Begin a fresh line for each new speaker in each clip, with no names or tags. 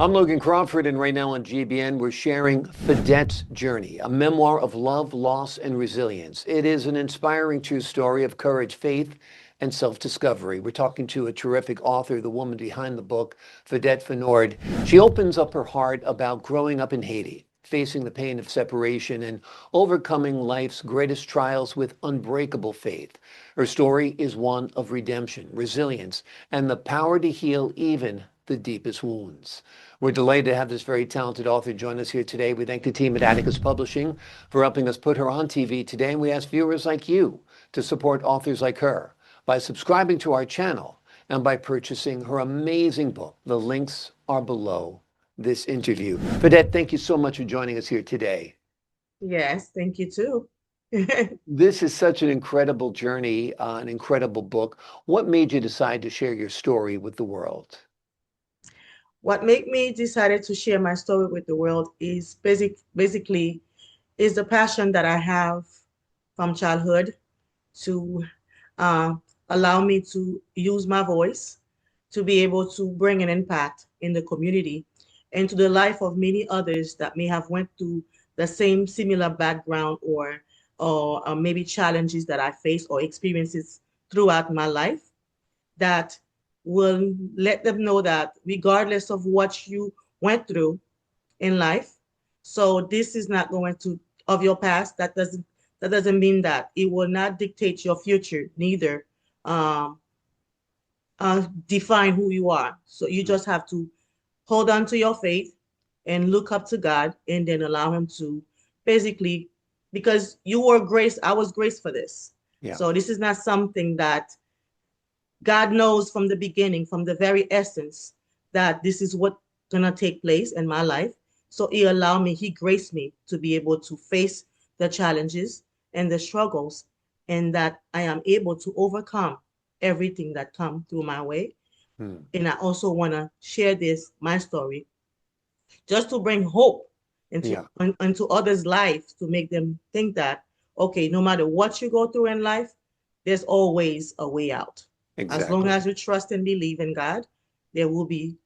I'm Logan Crawford, and right now on GBN, we're sharing Phadette's journey, a memoir of love, loss, and resilience. It is an inspiring true story of courage, faith, and self-discovery. We're talking to a terrific author, the woman behind the book, Phadette Phanord. She opens up her heart about growing up in Haiti, facing the pain of separation, and overcoming life's greatest trials with unbreakable faith. Her story is one of redemption, resilience, and the power to heal even the deepest wounds. We're delighted to have this very talented author join us here today. We thank the team at Atticus Publishing for helping us put her on TV today, and we ask viewers like you to support authors like her by subscribing to our channel and by purchasing her amazing book. The links are below this interview. Phadette, thank you so much for joining us here today.
Yes, thank you too.
This is such an incredible journey, an incredible book. What made you decide to share your story with the world?
What made me decided to share my story with the world is basically is the passion that I have from childhood to uh, allow me to use my voice to be able to bring an impact in the community and to the life of many others that may have went through the same similar background or maybe challenges that I faced or experiences throughout my life that will let them know that regardless of what you went through in life, so this is not going to of your past. That doesn't mean that it will not dictate your future, neither um, define who you are. So you just have to hold on to your faith and look up to God, and then allow Him to basically, because you were grace, I was grace for this.
Yeah.
So this is not something that God knows from the beginning, from the very essence, that this is what gonna take place in my life. So He allowed me, He graced me to be able to face the challenges and the struggles, and that I am able to overcome everything that come through my way.
Hmm.
And I also want to share this, my story, just to bring hope
Yeah,
into others' lives, to make them think that, okay, no matter what you go through in life, there's always a way out. As long
exactly.
as you trust and believe in God, there will be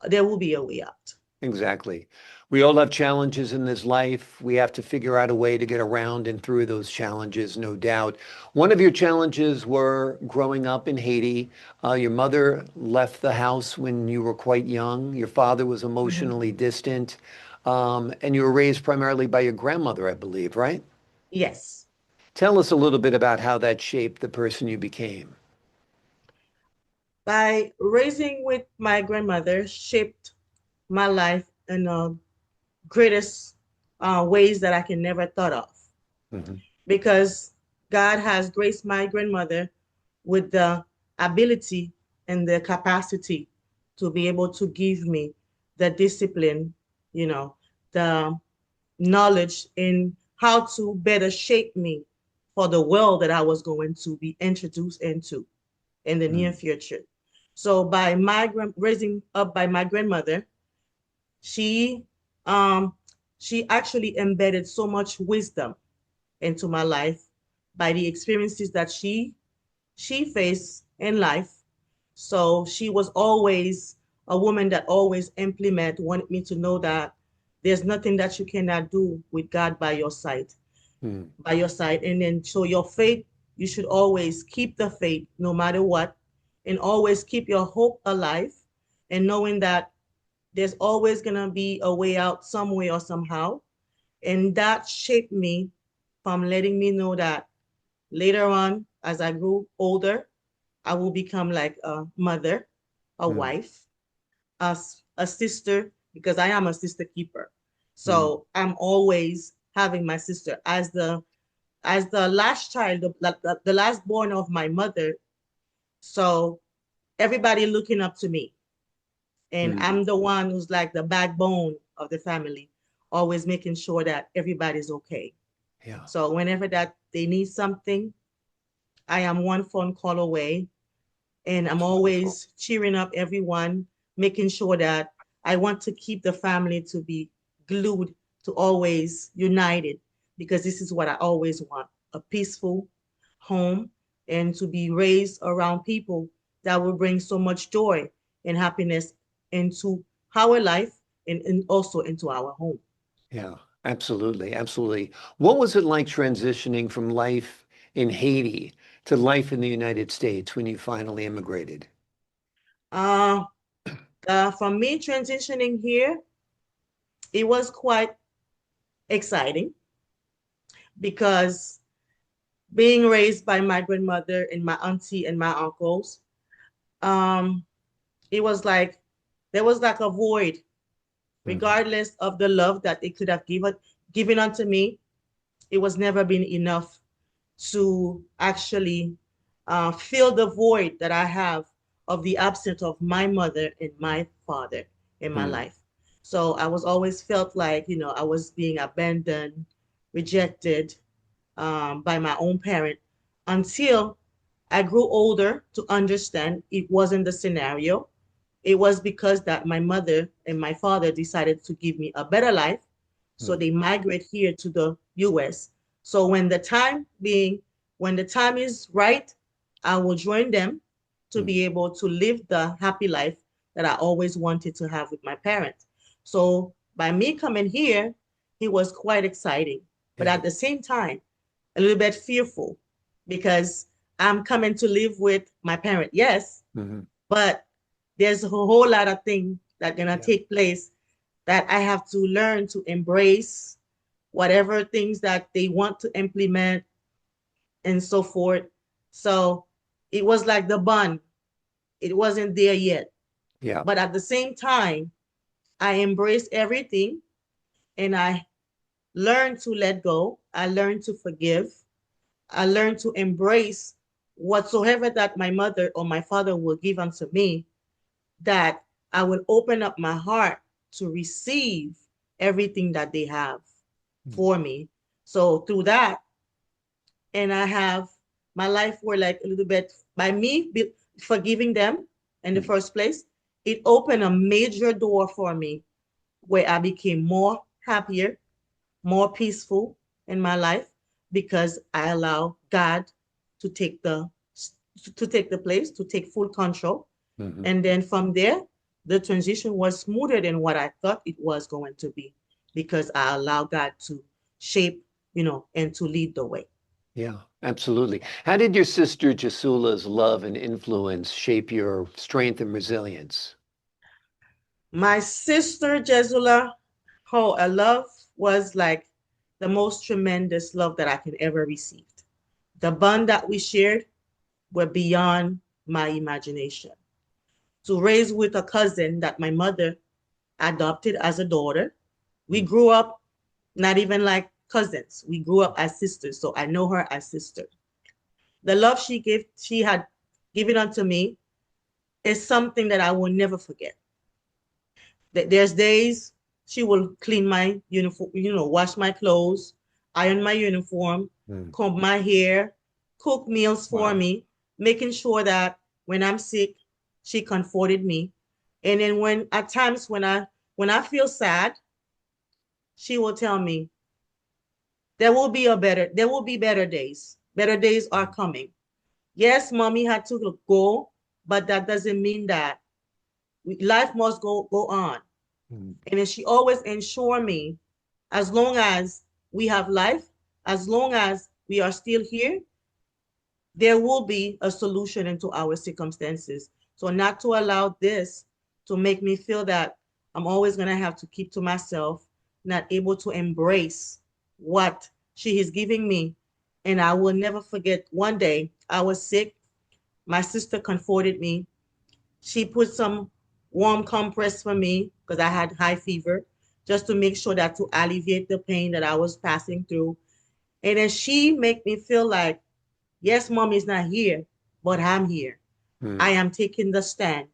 there will be a way out.
Exactly. We all have challenges in this life. We have to figure out a way to get around and through those challenges, no doubt. One of your challenges were growing up in Haiti. Your mother left the house when you were quite young. Your father was
Mhm.
emotionally distant. And you were raised primarily by your grandmother, I believe, right?
Yes.
Tell us a little bit about how that shaped the person you became.
By raising with my grandmother shaped my life in the greatest ways that I can never thought of.
Hmm.
Because God has graced my grandmother with the ability and the capacity to be able to give me the discipline, you know, the knowledge in how to better shape me for the world that I was going to be introduced into in the near future. So by raising up by my grandmother, she um she actually embedded so much wisdom into my life by the experiences that she faced in life. So she was always a woman that always wanted me to know that there's nothing that you cannot do with God
Hmm.
by your side. And then so your faith, you should always keep the faith no matter what, and always keep your hope alive, and knowing that there's always gonna be a way out some way or somehow. And that shaped me from letting me know that later on, as I grew older, I will become like a mother, a
Hmm.
wife, a sister, because I am a sister keeper.
Hmm.
So I'm always having my sister as the last child, the last born of my mother. So everybody looking up to me, and
Hmm.
I'm the one who's like the backbone of the family, always making sure that everybody's okay.
Yeah.
So whenever that they need something, I am one phone call away, and I'm
That's wonderful.
always cheering up everyone, making sure that I want to keep the family to be glued, to always united, because this is what I always want, a peaceful home, and to be raised around people that will bring so much joy and happiness into our life and also into our home.
Yeah, absolutely. Absolutely. What was it like transitioning from life in Haiti to life in the United States when you finally immigrated?
Uh, for me transitioning here, it was quite exciting because being raised by my grandmother and my auntie and my uncles, um, it was like there was like a void,
Hmm.
regardless of the love that they could have given unto me. It was never been enough to actually fill the void that I have of the absence of my mother and my father in my
Hmm.
life. So I was always felt like, I was being abandoned, rejected by my own parent until I grew older to understand it wasn't the scenario. It was because that my mother and my father decided to give me a better life. So
Hmm.
they migrate here to the US. So when the time is right, I will join them to
Hmm.
be able to live the happy life that I always wanted to have with my parents. So by me coming here, it was quite exciting. But
Yeah.
at the same time, a little bit fearful because I'm coming to live with my parent, yes,
Hmm.
but there's a whole lot of things that gonna
Yeah.
take place that I have to learn to embrace whatever things that they want to implement and so forth. So it was like the bun. It wasn't there yet.
Yeah.
But at the same time, I embraced everything and I learned to let go. I learned to forgive. I learned to embrace whatsoever that my mother or my father will give unto me, that I will open up my heart to receive everything that they have
Hmm.
for me. So through that, and I have my life were like a little bit by me forgiving them in the
Hmm.
first place, it opened a major door for me where I became more happier, more peaceful in my life because I allow God to take the place, to take full control.
Hmm.
And then from there, the transition was smoother than what I thought it was going to be because I allow God to shape, and to lead the way.
Yeah, absolutely. How did your sister Jasula's love and influence shape your strength and resilience?
My sister Jesula, oh, a love was like the most tremendous love that I can ever receive. The bond that we shared were beyond my imagination. To raise with a cousin that my mother adopted as a daughter, we
Hmm.
grew up not even like cousins. We grew up as sisters, so I know her as sister. The love she had given unto me is something that I will never forget. There's days she will clean my uniform, wash my clothes, iron my uniform,
Hmm.
comb my hair, cook meals for
Wow.
me, making sure that when I'm sick, she comforted me. And then when at times when I feel sad, she will tell me there will be better days. Better days are coming. Yes, mommy had to go, but that doesn't mean that life must go on.
Hmm.
And then she always ensure me, as long as we have life, as long as we are still here, there will be a solution into our circumstances. So not to allow this to make me feel that I'm always going to have to keep to myself, not able to embrace what she is giving me. And I will never forget one day I was sick. My sister comforted me. She put some warm compress for me because I had high fever, just to make sure that to alleviate the pain that I was passing through. And then she made me feel like, yes, mom is not here, but I'm here.
Hmm.
I am taking the stand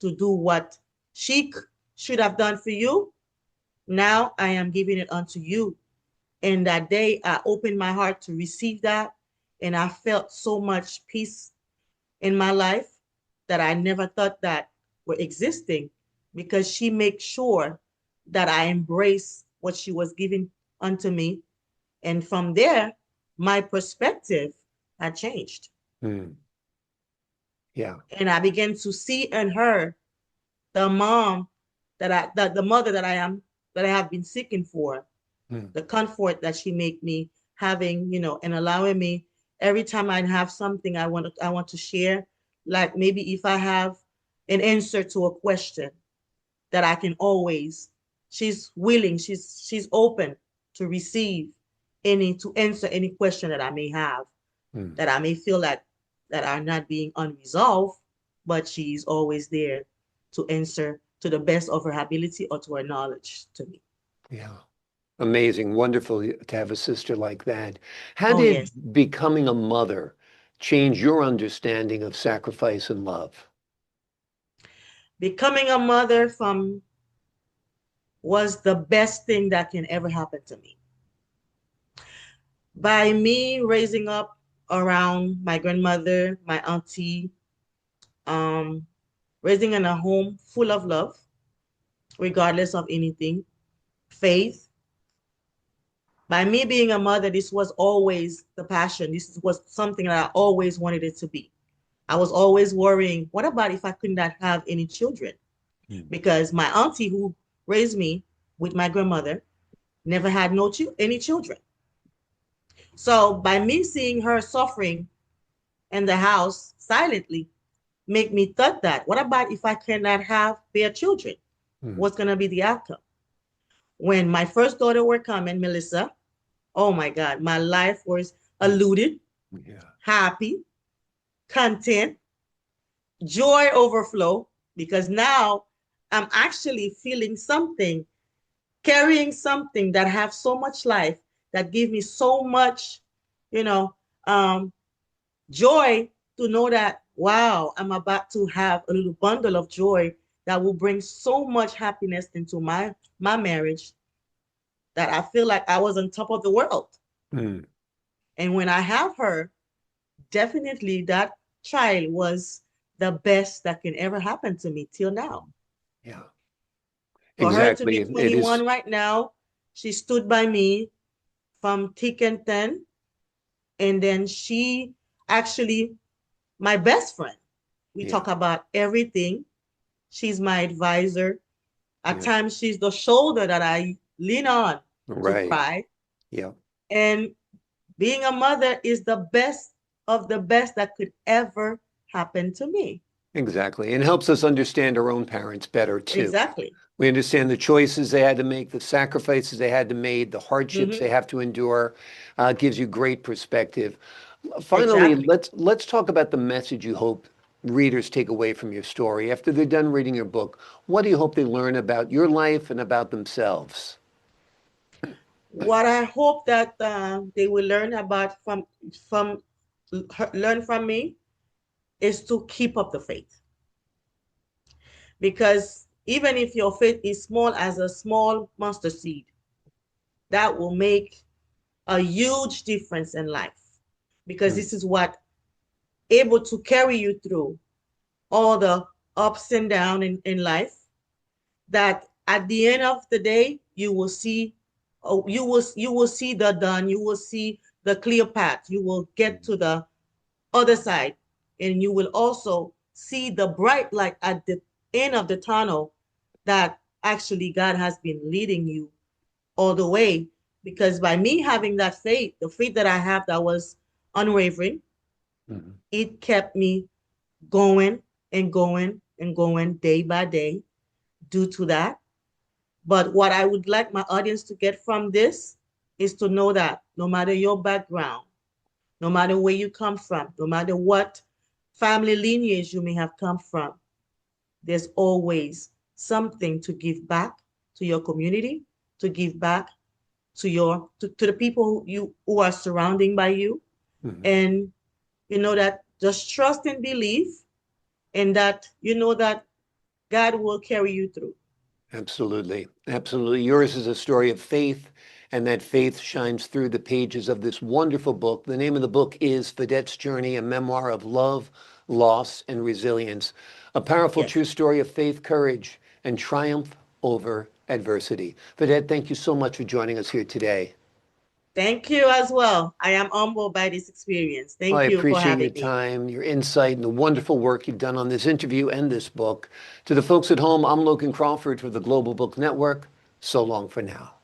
to do what she should have done for you. Now I am giving it unto you. And that day I opened my heart to receive that. And I felt so much peace in my life that I never thought that were existing, because she made sure that I embrace what she was giving unto me. And from there, my perspective had changed.
Hmm. Yeah.
And I began to see in her the mom that the mother that I have been seeking for,
Mm.
the comfort that she make me having, and allowing me every time I have something I want to share, like maybe if I have an answer to a question that I can always, she's willing, she's open to receive to answer any question that I may have,
Mm.
that I may feel that are not being unresolved, but she's always there to answer to the best of her ability or to her knowledge to me.
Yeah. Amazing. Wonderful to have a sister like that. How
Oh
did
yes.
becoming a mother change your understanding of sacrifice and love?
Becoming a mother from was the best thing that can ever happen to me. By me raising up around my grandmother, my auntie, um, raising in a home full of love, regardless of anything, faith. By me being a mother, this was always the passion. This was something that I always wanted it to be. I was always worrying, what about if I could not have any children?
Mm.
Because my auntie who raised me with my grandmother never had any children. So by me seeing her suffering in the house silently, make me thought that, what about if I cannot have their children?
Mm.
What's gonna be the outcome? When my first daughter were coming, Melissa, oh my God, my life was
Mm.
eluded,
Yeah.
happy, content, joy overflow, because now I'm actually feeling something, carrying something that have so much life, that give me so much, you know, um, joy to know that, wow, I'm about to have a little bundle of joy that will bring so much happiness into my marriage, that I feel like I was on top of the world.
Mm.
And when I have her, definitely that child was the best that can ever happen to me till now.
Yeah.
For her to
Exactly.
be
It
21
is.
right now, she stood by me from thick and thin. And then she actually, my best friend. We
Yeah.
talk about everything. She's my advisor. At
Yeah.
times, she's the shoulder that I lean on to
Right.
cry.
Yeah.
And being a mother is the best of the best that could ever happen to me.
Exactly. And helps us understand our own parents better too.
Exactly.
We understand the choices they had to make, the sacrifices they had to make, the hardships
Hmm.
they have to endure. Gives you great perspective. Finally,
Exactly.
let's talk about the message you hope readers take away from your story after they're done reading your book. What do you hope they learn about your life and about themselves?
What I hope that they will learn about from learn from me is to keep up the faith, because even if your faith is small as a small mustard seed, that will make a huge difference in life, because
Mm.
this is what able to carry you through all the ups and downs in life, that at the end of the day you will see, oh, you will see the done, you will see the clear path, you will get to the other side, and you will also see the bright light at the end of the tunnel, that actually God has been leading you all the way. Because by me having that faith, the faith that I have that was unwavering,
Mhm.
it kept me going and going and going day by day due to that. But what I would like my audience to get from this is to know that no matter your background, no matter where you come from, no matter what family lineage you may have come from, there's always something to give back to your community, to give back to the people who are surrounding by you.
Mhm.
And you know that just trust and believe, and that you know that God will carry you through.
Absolutely. Absolutely. Yours is a story of faith, and that faith shines through the pages of this wonderful book. The name of the book is Phadette's Journey, a memoir of love, loss, and resilience. A powerful
Yes.
true story of faith, courage, and triumph over adversity. Phadette, thank you so much for joining us here today.
Thank you as well. I am humbled by this experience.
I
Thank you for
appreciate your
having me.
time, your insight, and the wonderful work you've done on this interview and this book. To the folks at home, I'm Logan Crawford for the Global Book Network. So long for now.